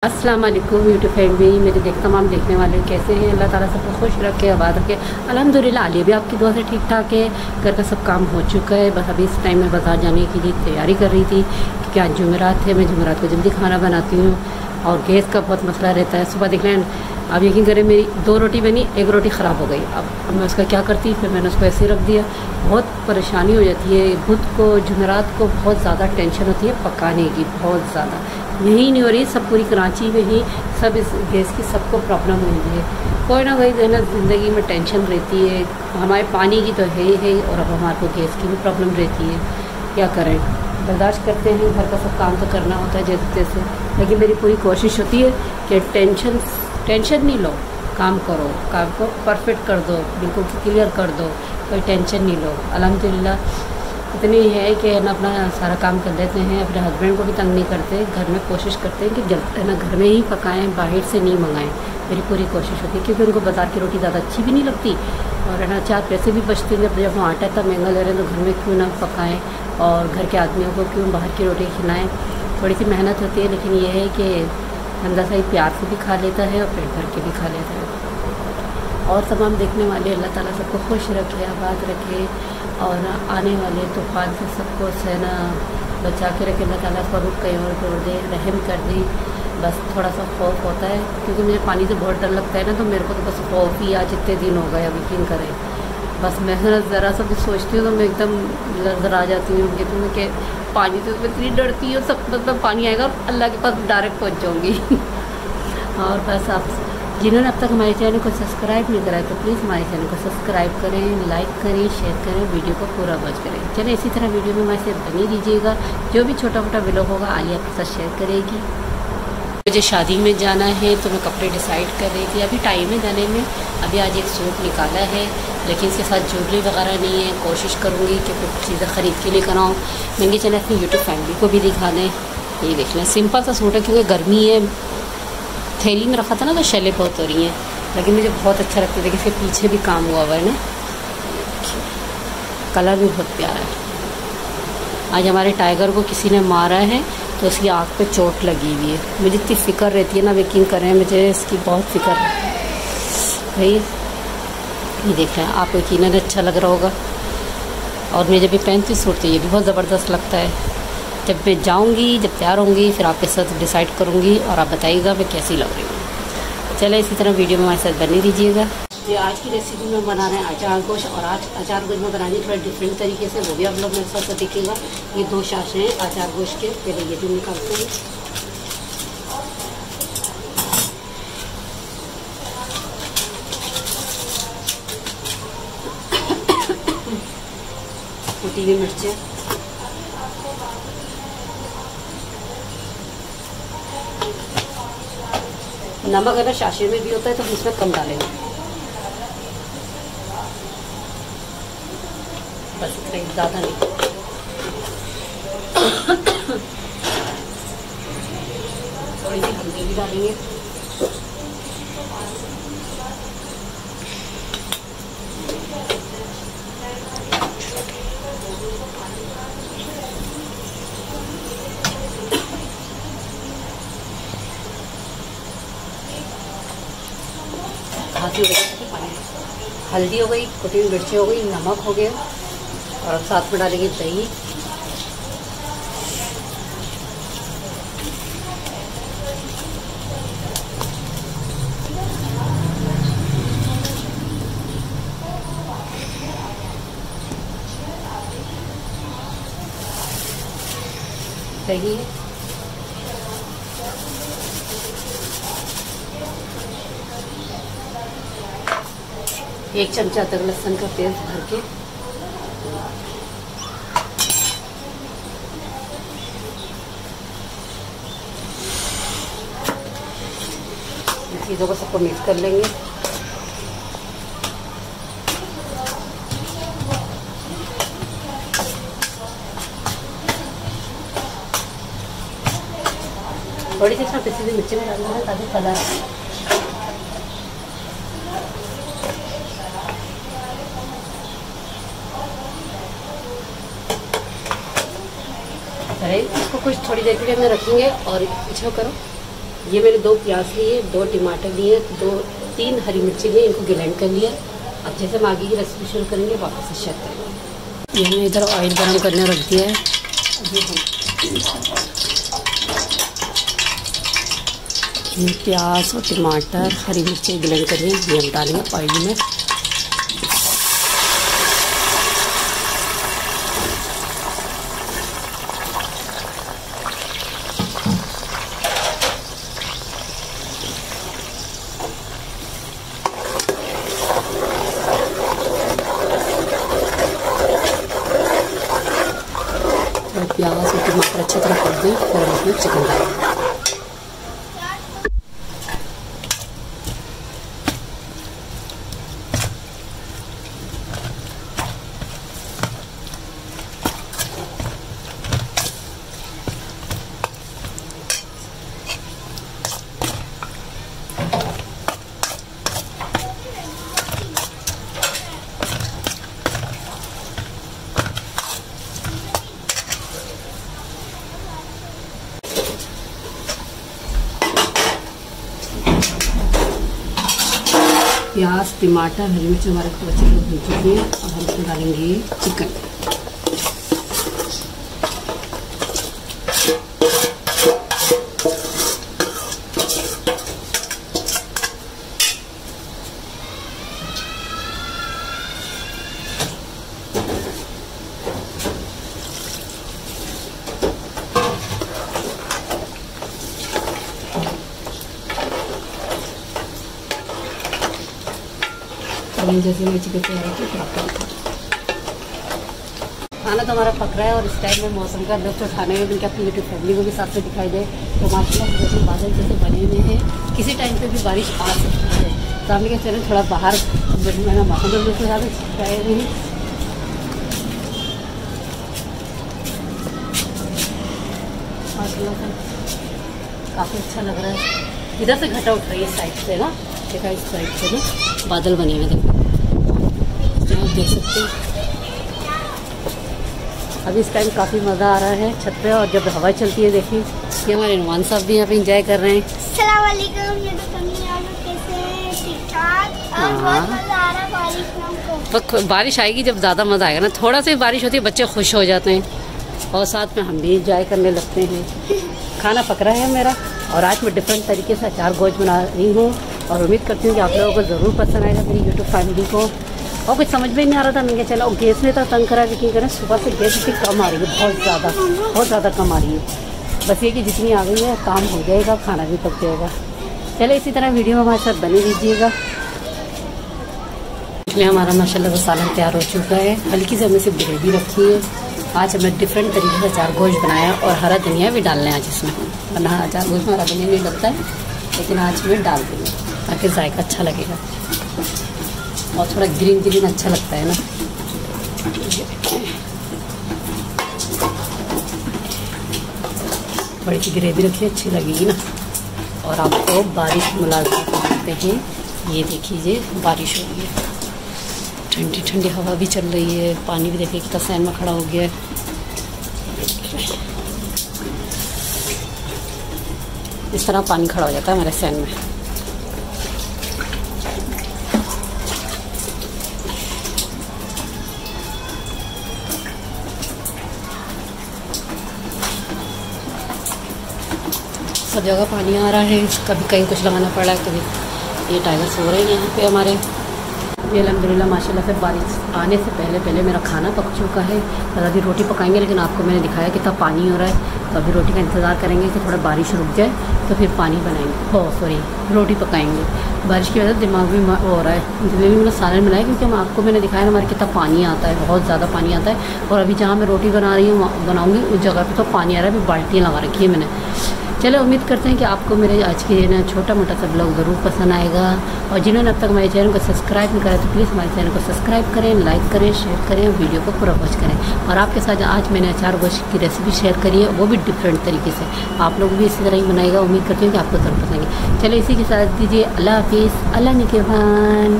अस्सलाम वालेकुम YouTube family, मेरे तमाम देखने वाले कैसे हैं। अल्लाह ताला सबको खुश रखे, आबाद रखे। अल्हम्दुलिल्लाह आलिया भी आपकी दुआ से ठीक ठाक है। घर का सब काम हो चुका है। बस अभी इस टाइम में बाज़ार जाने के लिए तैयारी कर रही थी क्योंकि आज जुमेरात है। मैं जुमेरात को जल्दी खाना बनाती हूँ और गैस का बहुत मसला रहता है। सुबह देख लें, अब यकीन करें मेरी 2 रोटी बनी, 1 रोटी ख़राब हो गई। अब मैं उसका क्या करती, फिर मैंने उसको ऐसे ही रख दिया। बहुत परेशानी हो जाती है। बुध को जुमेरात को बहुत ज़्यादा टेंशन होती है पकाने की, बहुत ज़्यादा। यही नहीं हो रही, सब पूरी कराची में ही सब इस गैस की सबको प्रॉब्लम हुई है। कोई ना कोई ना ज़िंदगी में टेंशन रहती है। हमारे पानी की तो है ही है और अब हमारे को गैस की भी प्रॉब्लम रहती है। क्या करें, बर्दाश्त करते हैं। घर का सब काम तो करना होता है जैसे तैसे, लेकिन मेरी पूरी कोशिश होती है कि टेंशन नहीं लो, काम करो, काम को परफेक्ट कर दो, बिल्कुल क्लियर कर दो, कोई टेंशन नहीं लो। अल्हम्दुलिल्लाह इतनी है कि ना अपना सारा काम कर लेते हैं। अपने हस्बैंड को भी तंग नहीं करते। घर में कोशिश करते हैं कि जब ना घर में ही पकाएं, बाहर से नहीं मंगाएं। मेरी पूरी कोशिश होती है क्योंकि उनको बाज़ार की रोटी ज़्यादा अच्छी भी नहीं लगती और है ना 4 पैसे भी बचते हैं। जब हम आटा इतना महंगा ले रहे हैं तो घर में क्यों ना पकाएं और घर के आदमियों को क्यों बाहर की रोटी खिलाएं। थोड़ी सी मेहनत होती है, लेकिन यह है कि बंदा सही प्यार से भी खा लेता है और पेट भर के भी खा लेता है। और तमाम देखने वाले अल्लाह ताला सबको खुश रखे, आबाद रखे और आने वाले तूफ़ान से सबको सहना बचा के रखे। अल्लाह ताला को रुक कहीं और तोड़ दे, रहम कर दे। बस थोड़ा सा खौफ होता है क्योंकि मुझे पानी से बहुत डर लगता है ना, तो मेरे को तो बस खौफ ही आज इतने दिन हो गए। अब यकीन करें, बस मैं ज़रा सा भी सोचती हूँ तो मैं एकदम लड़खड़ा जाती हूँ कि पानी से मैं इतनी डरती हूँ। सब मतलब पानी आएगा अल्लाह के पास डायरेक्ट पहुँच जाऊँगी। और बस आप जिन्होंने अब तक हमारे चैनल को सब्सक्राइब नहीं करा है तो प्लीज़ हमारे चैनल को सब्सक्राइब करें, लाइक करें, शेयर करें, वीडियो को पूरा वॉच करें। चलें इसी तरह वीडियो में हमारे साथ बनी दीजिएगा। जो भी छोटा मोटा व्लॉग होगा आलिया आपके साथ शेयर करेगी। मुझे शादी में जाना है तो मैं कपड़े डिसाइड कर रही थी। अभी टाइम है जाने में। अभी आज एक सूट निकाला है लेकिन इसके साथ ज्वेलरी वगैरह नहीं है। कोशिश करूँगी कि कुछ चीज़ें ख़रीद के लेकर आऊँ। महंगी चले अपनी यूट्यूब फैमिली को भी दिखा दें। ये देख लें, सिंपल सा सूट है क्योंकि गर्मी है। थैली में रखा था ना तो शैलें बहुत हो रही हैं, लेकिन मुझे बहुत अच्छा लगता है। देखिए इसके पीछे भी काम हुआ हुआ है ना, कलर भी बहुत प्यारा है। आज हमारे टाइगर को किसी ने मारा है तो उसकी आँख पे चोट लगी हुई है। मुझे इतनी फ़िक्र रहती है ना, यकीन करें मुझे इसकी बहुत फ़िक्र है भाई। ये देख रहे हैं आप, यकीनन अच्छा लग रहा होगा। और मैं जब भी पहनती सूट तो ये भी बहुत ज़बरदस्त लगता है। जब मैं जाऊंगी, जब तैयार होंगी, फिर आपके साथ डिसाइड करूंगी और आप बताइएगा मैं कैसी लग रही हूँ। चले इसी तरह वीडियो में हमारे साथ बने दीजिएगा। ये आज की रेसिपी में बना रहे हैं अचार गोश्त, और आज अचार गोश्त में बनानी थोड़ा डिफरेंट तरीके से, वो भी आप लोग मेरे साथ देखिएगा। ये 2 शाशे हैं अचार गोश्त के, पहले ये भी निकालते हैं। कुटी हुई मिर्चें, नमक अगर शाशे में भी होता है तो इसमें कम डालेंगे। बस इतना, ज़्यादा नहीं। थोड़ी सी हल्दी भी डालेंगे। हल्दी हो गई, कुटी हुई मिर्ची हो गई, नमक हो गया, और अब साथ में डालेंगे दही। दही 1 चमचा तक लहसुन का पेस्ट भर के, चीज़ों को सबको मिक्स कर लेंगे। थोड़ी सी इसमें पिसी हुई मिर्ची में डालना है ताकि कलर आए। इसको कुछ थोड़ी देर के लिए में रखेंगे और पीछे करो। ये मैंने 2 प्याज लिए, 2 टमाटर लिए, 2-3 हरी मिर्ची लिए, इनको ग्राइंड कर लिया। अब जैसे हम आगे की रेसिपी शुरू करेंगे वापस से शेयर करेंगे। ये मैंने इधर ऑयल गर्म करने रख दिया है। अभी प्याज और टमाटर हरी मिर्ची ग्राइंड करिए, ये हम डालेंगे ऑयल में। प्याज और टमाटर अच्छी तरह पक गई और इसमें चिकन डालेंगे। प्याज टमाटर हरी मिर्च हमारे को अच्छे से भून चुकी है। और हम इसमें डालेंगे चिकन। जैसे मिर्ची की तैयारी की खाना तो हमारा पक रहा है। और इस टाइम में मौसम का लुत्फ उठाने में उनकी अपनी यूट्यूब फैमिली को भी साथ में दिखाई दे तो माशाल्लाह जैसे बादल जैसे बने हुए हैं, किसी टाइम पे भी बारिश आ सकती है। तो हमने क्या चले थोड़ा बाहर मैंने मौसम का लुत्फ उठाने छिपाए नहीं। माशाल्लाह काफ़ी अच्छा लग रहा है। इधर से घटा उठ रही है साइड से ना, देखा इस साइड से ना बादल बने हुए देखो, आप देख सकते हैं। अभी इस टाइम काफ़ी मज़ा आ रहा है छत पे। और जब हवा चलती है देखिए, ये हमारे नुमान साहब भी यहाँ पे इंजॉय कर रहे हैं। अस्सलाम वालेकुम, ये तो कैसे हैं? ठीक-ठाक। और बहुत मज़ा आ रहा है बारिश में। तो बारिश आएगी जब ज़्यादा मज़ा आएगा ना, थोड़ा सी बारिश होती है बच्चे खुश हो जाते हैं और साथ में हम भी इंजॉय करने लगते हैं। खाना पक रहा है मेरा और आज मैं डिफरेंट तरीके से अचार गोश्त बना रही हूँ और उम्मीद करती हूँ कि आप लोगों को ज़रूर पसंद आएगा मेरी यूट्यूब फैमिली को। और कुछ समझ में नहीं आ रहा था, मैंने चला और गैस ने तो तंग करा कि करें, सुबह से गैस इतनी कम आ रही है, बहुत ज़्यादा कम आ रही है। बस ये कि जितनी आ गई है काम हो जाएगा, खाना भी पक जाएगा। चले इसी तरह वीडियो में हमारे साथ बने दीजिएगा। इसमें हमारा माशाल्लाह का सालन तैयार हो चुका है। हल्की से हमने सिर्फ ग्रेवी रखी है। आज हमने डिफरेंट तरीके से अचार गोश्त बनाया और हरा धनिया भी डालना है आज इसमें। वरना अचार गोश्त में हरा धनिया नहीं लगता है, लेकिन आज में डाल देंगे ताकि जायका अच्छा लगेगा और थोड़ा ग्रीन ग्रीन अच्छा लगता है ना। बड़ी सी ग्रेवी रखिए, अच्छी लगेगी ना। और आपको बारिश मुलाजिम करते हैं, ये देखिए बारिश हो रही है, ठंडी ठंडी हवा भी चल रही है। पानी भी देखिए कितना सैन में खड़ा हो गया है। इस तरह पानी खड़ा हो जाता है हमारे सैन में। सब जगह पानी आ रहा है, कभी कहीं कुछ लगाना पड़ रहा है, कभी ये टाइगर सो रहे हैं यहाँ पे हमारे। ये अल्हम्दुलिल्लाह माशाल्लाह से बारिश आने से पहले मेरा खाना पक चुका है। और अभी रोटी पकाएंगे, लेकिन आपको मैंने दिखाया कितना पानी हो रहा है, तो अभी रोटी का इंतज़ार करेंगे कि थोड़ा बारिश रुक जाए तो फिर पानी बनाएंगे, सॉरी रोटी पकाएंगे। बारिश की वजह से दिमाग भी हो रहा है, इसलिए भी मैंने सालन बनाया क्योंकि हम आपको मैंने दिखाया हमारे कितना पानी आता है, बहुत ज़्यादा पानी आता है। और अभी जहाँ मैं रोटी बना रही हूँ बनाऊँगी उस जगह पर तो पानी आ रहा है, अभी बाल्टियाँ लगा रखी है मैंने। चलो उम्मीद करते हैं कि आपको मेरे आज के ना छोटा मोटा सा ब्लॉग ज़रूर पसंद आएगा। और जिन्होंने अब तक हमारे चैनल को सब्सक्राइब नहीं करा तो प्लीज़ हमारे चैनल को सब्सक्राइब करें, लाइक करें, शेयर करें, वीडियो को पूरा वॉच करें। और आपके साथ आज मैंने अचार गोश्त की रेसिपी शेयर करी है, वो भी डिफरेंट तरीके से। आप लोग भी इसी तरह ही बनाएगा, उम्मीद करती हूँ कि आपको ज़रूर पसंद आएगी। चलो इसी के साथ दीजिए अल्लाह हाफिज़, अल्लाह निगहबान।